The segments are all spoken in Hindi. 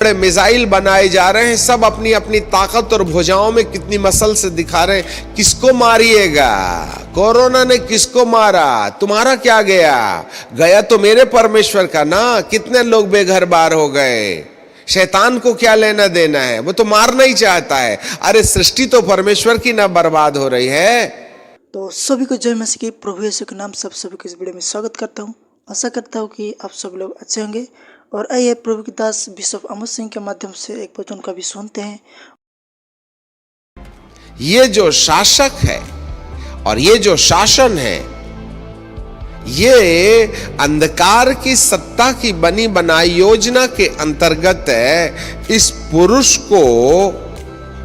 बड़े मिसाइल बनाए जा रहे हैं, सब अपनी अपनी ताकत और भुजाओं में कितनी मसल से दिखा रहे हैं। किसको मारिएगा? कोरोना ने किसको मारा? तुम्हारा क्या गया? गया तो मेरे परमेश्वर का ना। कितने लोग बेघर बार हो गए। शैतान को क्या लेना देना है? वो तो मारना ही चाहता है। अरे सृष्टि तो परमेश्वर की ना बर्बाद हो रही है। तो सभी को जय मसीह की प्रभु यीशु के नाम सब सभी को इस वीडियो में स्वागत करता हूं। आशा करता हूं कि आप सब लोग अच्छे होंगे। और आइए प्रभु के दास बिशप अमर सिंह के माध्यम से एक वचन का भी सुनते हैं। ये जो शासक है और ये जो शासन है, ये अंधकार की सत्ता की बनी बनाई योजना के अंतर्गत है। इस पुरुष को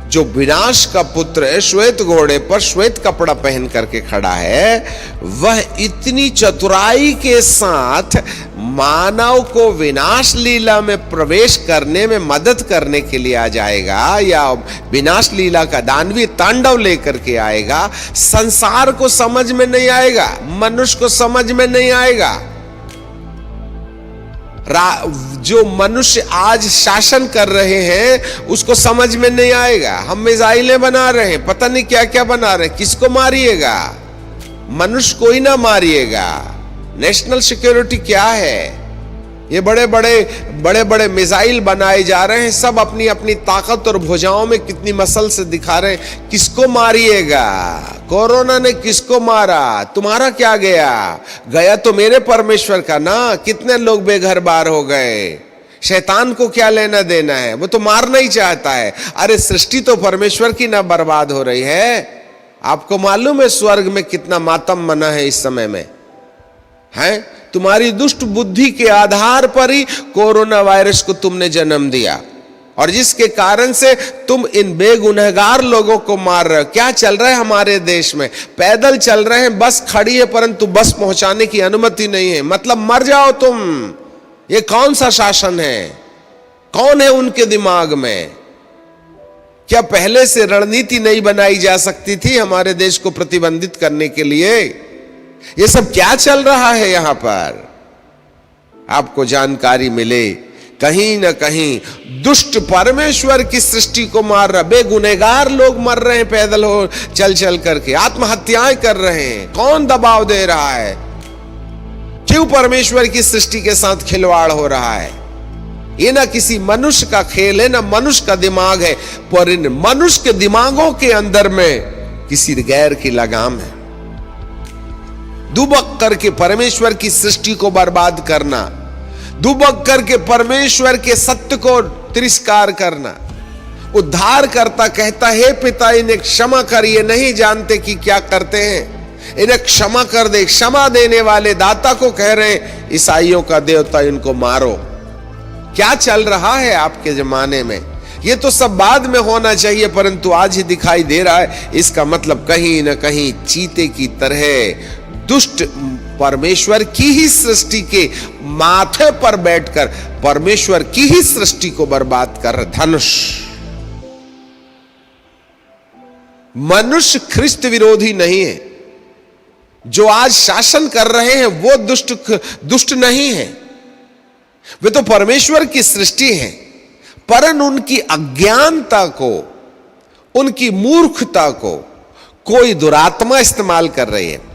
जो विनाश का पुत्र है, श्वेत घोड़े पर श्वेत कपड़ा पहन करके खड़ा है, वह इतनी चतुराई के साथ मानव को विनाश लीला में प्रवेश करने में मदद करने के लिए आ जाएगा, या विनाश लीला का दानवीय तांडव लेकर के आएगा। संसार को समझ में नहीं आएगा, मनुष्य को समझ में नहीं आएगा। जो मनुष्य आज शासन कर रहे हैं उसको समझ में नहीं आएगा। हम मिसाइलें बना रहे हैं, पता नहीं क्या क्या बना रहे हैं। किसको मारिएगा? मनुष्य को ही ना मारिएगा। नेशनल सिक्योरिटी क्या है? ये बड़े बड़े मिसाइल बनाए जा रहे हैं, सब अपनी अपनी ताकत और भुजाओं में कितनी मसल से दिखा रहे हैं। किसको मारिएगा? कोरोना ने किसको मारा? तुम्हारा क्या गया? गया तो मेरे परमेश्वर का ना। कितने लोग बेघर बार हो गए। शैतान को क्या लेना देना है? वो तो मारना ही चाहता है। अरे सृष्टि तो परमेश्वर की ना बर्बाद हो रही है। आपको मालूम है स्वर्ग में कितना मातम मना है इस समय में? है तुम्हारी दुष्ट बुद्धि के आधार पर ही कोरोना वायरस को तुमने जन्म दिया, और जिसके कारण से तुम इन बेगुनहगार लोगों को मार रहे हो। क्या चल रहा है हमारे देश में? पैदल चल रहे हैं, बस खड़ी है, परंतु बस पहुंचाने की अनुमति नहीं है। मतलब मर जाओ तुम। ये कौन सा शासन है? कौन है उनके दिमाग में? क्या पहले से रणनीति नहीं बनाई जा सकती थी हमारे देश को प्रतिबंधित करने के लिए? ये सब क्या चल रहा है यहां पर? आपको जानकारी मिले, कहीं ना कहीं दुष्ट परमेश्वर की सृष्टि को मार रहा। बेगुनहगार लोग मर रहे हैं, पैदल हो चल चल करके आत्महत्याएं कर रहे हैं। कौन दबाव दे रहा है? क्यों परमेश्वर की सृष्टि के साथ खिलवाड़ हो रहा है? ये ना किसी मनुष्य का खेल है, ना मनुष्य का दिमाग है, पर इन मनुष्य के दिमागों के अंदर में किसी गैर की लगाम है। दुबक करके परमेश्वर की सृष्टि को बर्बाद करना, दुबक करके परमेश्वर के सत्य को तिरस्कार करना। उद्धार करता कहता है, पिता इन्हें क्षमा कर, ये नहीं जानते कि क्या करते हैं। इन्हें क्षमा कर दे। क्षमा देने वाले दाता को कह रहे हैं, ईसाइयों का देवता इनको मारो। क्या चल रहा है आपके जमाने में? ये तो सब बाद में होना चाहिए, परंतु आज ही दिखाई दे रहा है। इसका मतलब कहीं ना कहीं चीते की तरह दुष्ट परमेश्वर की ही सृष्टि के माथे पर बैठकर परमेश्वर की ही सृष्टि को बर्बाद कर धनुष। मनुष्य ख्रिस्त विरोधी नहीं है। जो आज शासन कर रहे हैं वो दुष्ट नहीं है। वे तो परमेश्वर की सृष्टि है, परंतु उनकी अज्ञानता को, उनकी मूर्खता को कोई दुरात्मा इस्तेमाल कर रही है।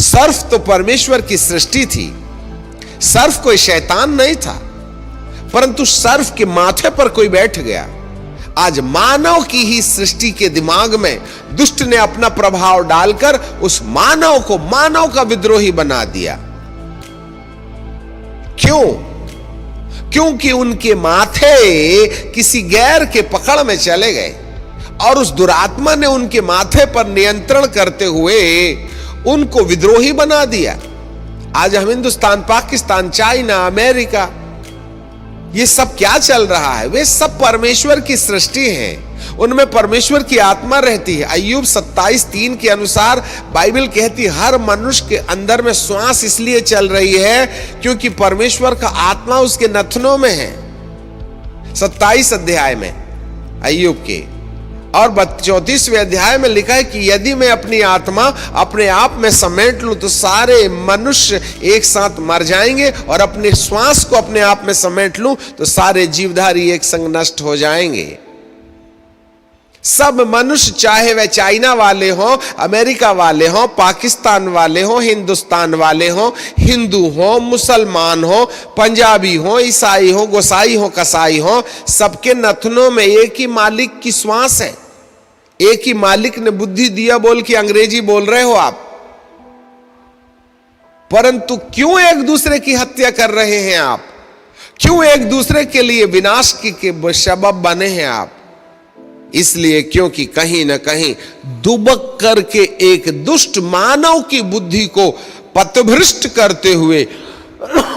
सर्फ तो परमेश्वर की सृष्टि थी। सर्फ कोई शैतान नहीं था, परंतु सर्फ के माथे पर कोई बैठ गया। आज मानव की ही सृष्टि के दिमाग में दुष्ट ने अपना प्रभाव डालकर उस मानव को मानव का विद्रोही बना दिया। क्यों? क्योंकि उनके माथे किसी गैर के पकड़ में चले गए, और उस दुरात्मा ने उनके माथे पर नियंत्रण करते हुए उनको विद्रोही बना दिया। आज हम हिंदुस्तान, पाकिस्तान, चाइना, अमेरिका, ये सब क्या चल रहा है? वे सब परमेश्वर की सृष्टि है। उनमें परमेश्वर की आत्मा रहती है। अय्यूब 27:3 के अनुसार बाइबल कहती है, हर मनुष्य के अंदर में श्वास इसलिए चल रही है क्योंकि परमेश्वर का आत्मा उसके नथनों में है। 27 अध्याय में अय्यूब के, और 34वें अध्याय में लिखा है कि यदि मैं अपनी आत्मा अपने आप में समेट लूं तो सारे मनुष्य एक साथ मर जाएंगे, और अपने श्वास को अपने आप में समेट लूं तो सारे जीवधारी एक संग नष्ट हो जाएंगे। सब मनुष्य, चाहे वह चाइना वाले हों, अमेरिका वाले हों, पाकिस्तान वाले हों, हिंदुस्तान वाले हों, हिंदू हों, मुसलमान हों, पंजाबी हों, ईसाई हों, गोसाई हों, कसाई हों, सबके नथनों में एक ही मालिक की श्वास है। एक ही मालिक ने बुद्धि दिया बोल के अंग्रेजी बोल रहे हो आप, परंतु क्यों एक दूसरे की हत्या कर रहे हैं आप? क्यों एक दूसरे के लिए विनाश के सबब बने हैं आप? इसलिए क्योंकि कहीं ना कहीं दुबक करके एक दुष्ट मानव की बुद्धि को पथभ्रष्ट करते हुए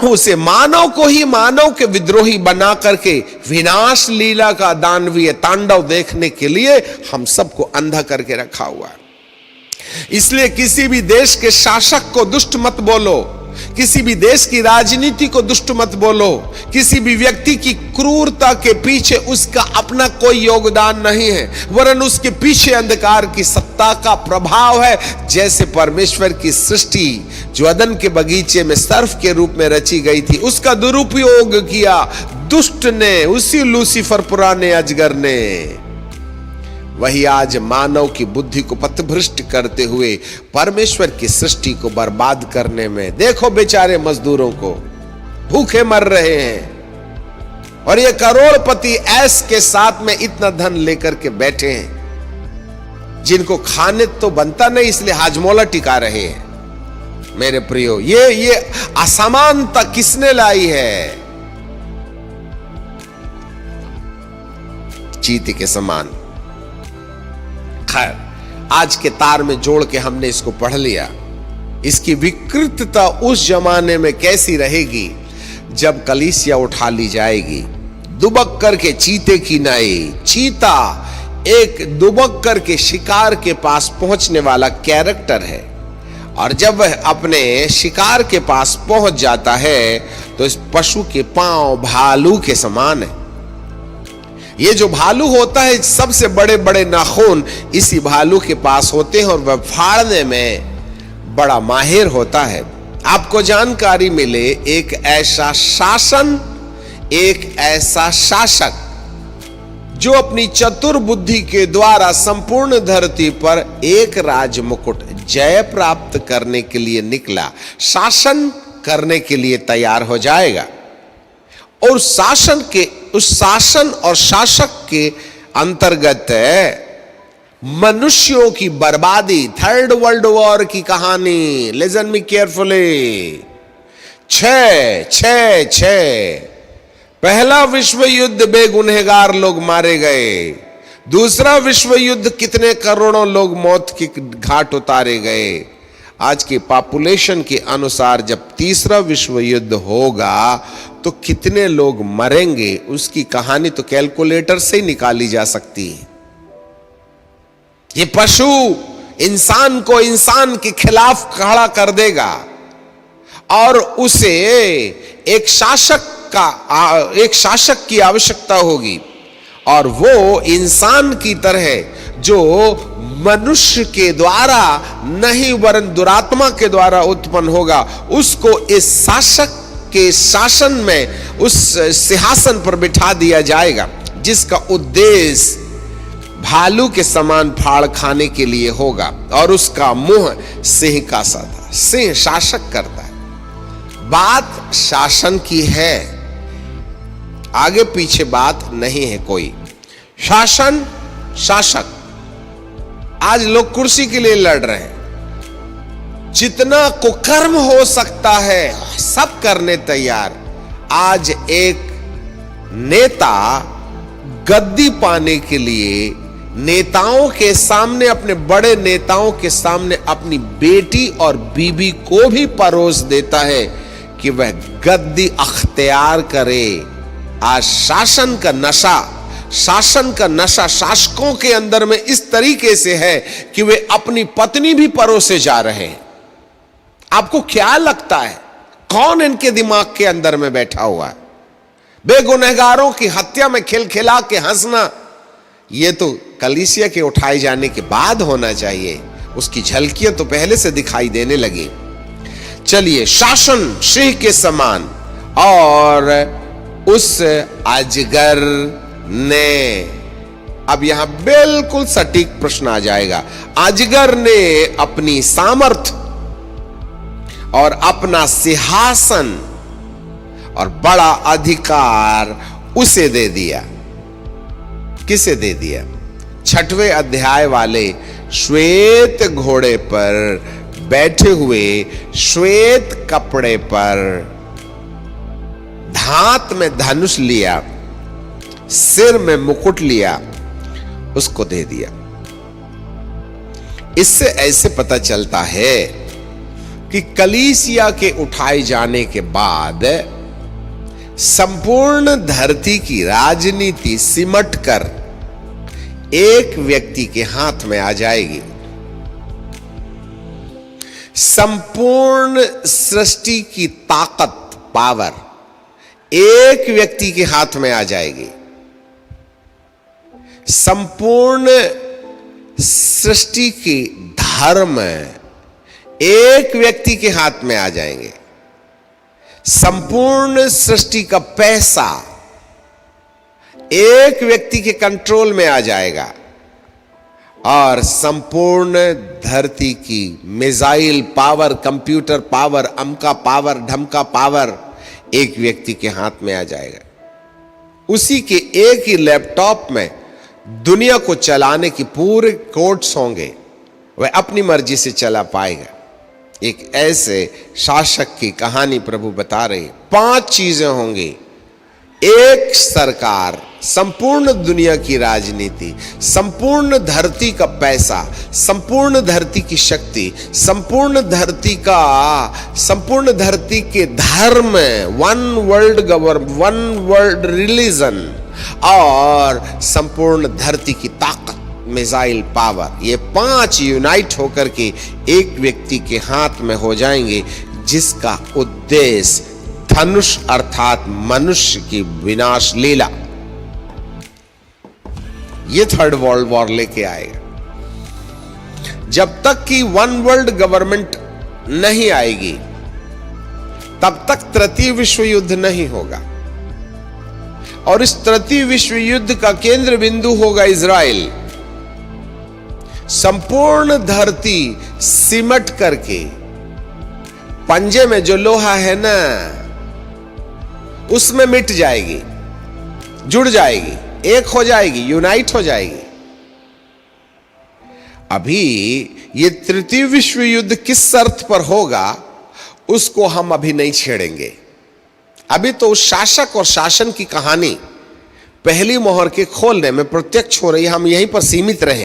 उसे मानव को ही मानव के विद्रोही बना करके विनाश लीला का दानवीय तांडव देखने के लिए हम सबको अंधा करके रखा हुआ है। इसलिए किसी भी देश के शासक को दुष्ट मत बोलो, किसी भी देश की राजनीति को दुष्ट मत बोलो, किसी भी व्यक्ति की क्रूरता के पीछे उसका अपना कोई योगदान नहीं है, वरन उसके पीछे अंधकार की सत्ता का प्रभाव है। जैसे परमेश्वर की सृष्टि जो अदन के बगीचे में सर्फ के रूप में रची गई थी, उसका दुरुपयोग किया दुष्ट ने, उसी लूसीफर पुराने अजगर ने। वही आज मानव की बुद्धि को पथभ्रष्ट करते हुए परमेश्वर की सृष्टि को बर्बाद करने में, देखो बेचारे मजदूरों को भूखे मर रहे हैं, और ये करोड़पति ऐश के साथ में इतना धन लेकर के बैठे हैं जिनको खाने तो बनता नहीं, इसलिए हाजमोला टिका रहे हैं। मेरे प्रियो, ये असमानता किसने लाई है? चीते के समान। खैर, आज के तार में जोड़ के हमने इसको पढ़ लिया। इसकी विकृतता उस जमाने में कैसी रहेगी जब कलीसिया उठा ली जाएगी। दुबक करके चीते की नाई, चीता एक दुबक करके शिकार के पास पहुंचने वाला कैरेक्टर है, और जब वह अपने शिकार के पास पहुंच जाता है तो इस पशु के पांव भालू के समान है। ये जो भालू होता है, सबसे बड़े बड़े नाखून इसी भालू के पास होते हैं, और वह फाड़ने में बड़ा माहिर होता है। आपको जानकारी मिले, एक ऐसा शासन, एक ऐसा शासक जो अपनी चतुर बुद्धि के द्वारा संपूर्ण धरती पर एक राज मुकुट जय प्राप्त करने के लिए निकला, शासन करने के लिए तैयार हो जाएगा। और उस शासन और शासक के अंतर्गत मनुष्यों की बर्बादी, थर्ड वर्ल्ड वॉर की कहानी। Listen me carefully. 6 पहला विश्व युद्ध बेगुनहगार लोग मारे गए, दूसरा विश्व युद्ध कितने करोड़ों लोग मौत के घाट उतारे गए। आज की पॉपुलेशन के अनुसार जब तीसरा विश्व युद्ध होगा तो कितने लोग मरेंगे, उसकी कहानी तो कैलकुलेटर से ही निकाली जा सकती है। ये पशु इंसान को इंसान के खिलाफ खड़ा कर देगा, और उसे एक शासक की आवश्यकता होगी, और वो इंसान की तरह जो मनुष्य के द्वारा नहीं वरन दुरात्मा के द्वारा उत्पन्न होगा, उसको इस शासक के शासन में उस सिंहासन पर बिठा दिया जाएगा, जिसका उद्देश्य भालू के समान फाड़ खाने के लिए होगा, और उसका मुंह सिंह का सा था। सिंह शासक करता है। बात शासन की है, आगे पीछे बात नहीं है कोई। शासन, शासक। आज लोग कुर्सी के लिए लड़ रहे हैं, जितना कुकर्म हो सकता है सब करने तैयार। आज एक नेता गद्दी पाने के लिए नेताओं के सामने, अपने बड़े नेताओं के सामने अपनी बेटी और बीबी को भी परोस देता है कि वह गद्दी अख्तियार करे। आज शासन का नशा शासकों के अंदर में इस तरीके से है कि वे अपनी पत्नी भी परोसे जा रहे हैं। आपको क्या लगता है कौन इनके दिमाग के अंदर में बैठा हुआ है? बेगुनहगारों की हत्या में खिलखिला के हंसना, ये तो कलीसिया के उठाए जाने के बाद होना चाहिए। उसकी झलकियां तो पहले से दिखाई देने लगी। चलिए, शासन सिंह के समान, और उस अजगर ने, अब यहां बिल्कुल सटीक प्रश्न आ जाएगा। अजगर ने अपनी सामर्थ और अपना सिंहासन और बड़ा अधिकार उसे दे दिया। किसे दे दिया? 6वें अध्याय वाले श्वेत घोड़े पर बैठे हुए, श्वेत कपड़े पर, हाथ में धनुष लिया, सिर में मुकुट लिया, उसको दे दिया। इससे ऐसे पता चलता है कि कलीसिया के उठाए जाने के बाद संपूर्ण धरती की राजनीति सिमट कर एक व्यक्ति के हाथ में आ जाएगी। संपूर्ण सृष्टि की ताकत, पावर एक व्यक्ति के हाथ में आ जाएगी। संपूर्ण सृष्टि के धर्म एक व्यक्ति के हाथ में आ जाएंगे। संपूर्ण सृष्टि का पैसा एक व्यक्ति के कंट्रोल में आ जाएगा, और संपूर्ण धरती की मिसाइल पावर, कंप्यूटर पावर, अमका पावर, ढमका पावर एक व्यक्ति के हाथ में आ जाएगा। उसी के एक ही लैपटॉप में दुनिया को चलाने की पूरे कोड्स होंगे, वह अपनी मर्जी से चला पाएगा। एक ऐसे शासक की कहानी प्रभु बता रहे। 5 चीजें होंगी: एक सरकार, संपूर्ण दुनिया की राजनीति, संपूर्ण धरती का पैसा, संपूर्ण धरती की शक्ति, संपूर्ण धरती के धर्म, वन वर्ल्ड रिलीजन, और संपूर्ण धरती की ताकत, मिसाइल पावर। ये 5 यूनाइट होकर के एक व्यक्ति के हाथ में हो जाएंगे, जिसका उद्देश्य धनुष अर्थात मनुष्य की विनाश लीला, ये 3rd वर्ल्ड वॉर लेके आएगा। जब तक कि वन वर्ल्ड गवर्नमेंट नहीं आएगी, तब तक तृतीय विश्व युद्ध नहीं होगा, और इस तृतीय विश्व युद्ध का केंद्र बिंदु होगा इजराइल। संपूर्ण धरती सिमट करके, पंजे में जो लोहा है ना, उसमें मिट जाएगी, जुड़ जाएगी, एक हो जाएगी, यूनाइट हो जाएगी। अभी ये तृतीय विश्व युद्ध किस शर्त पर होगा, उसको हम अभी नहीं छेड़ेंगे। अभी तो उस शासक और शासन की कहानी पहली मोहर के खोलने में प्रत्यक्ष हो रही है, हम यहीं पर सीमित रहे।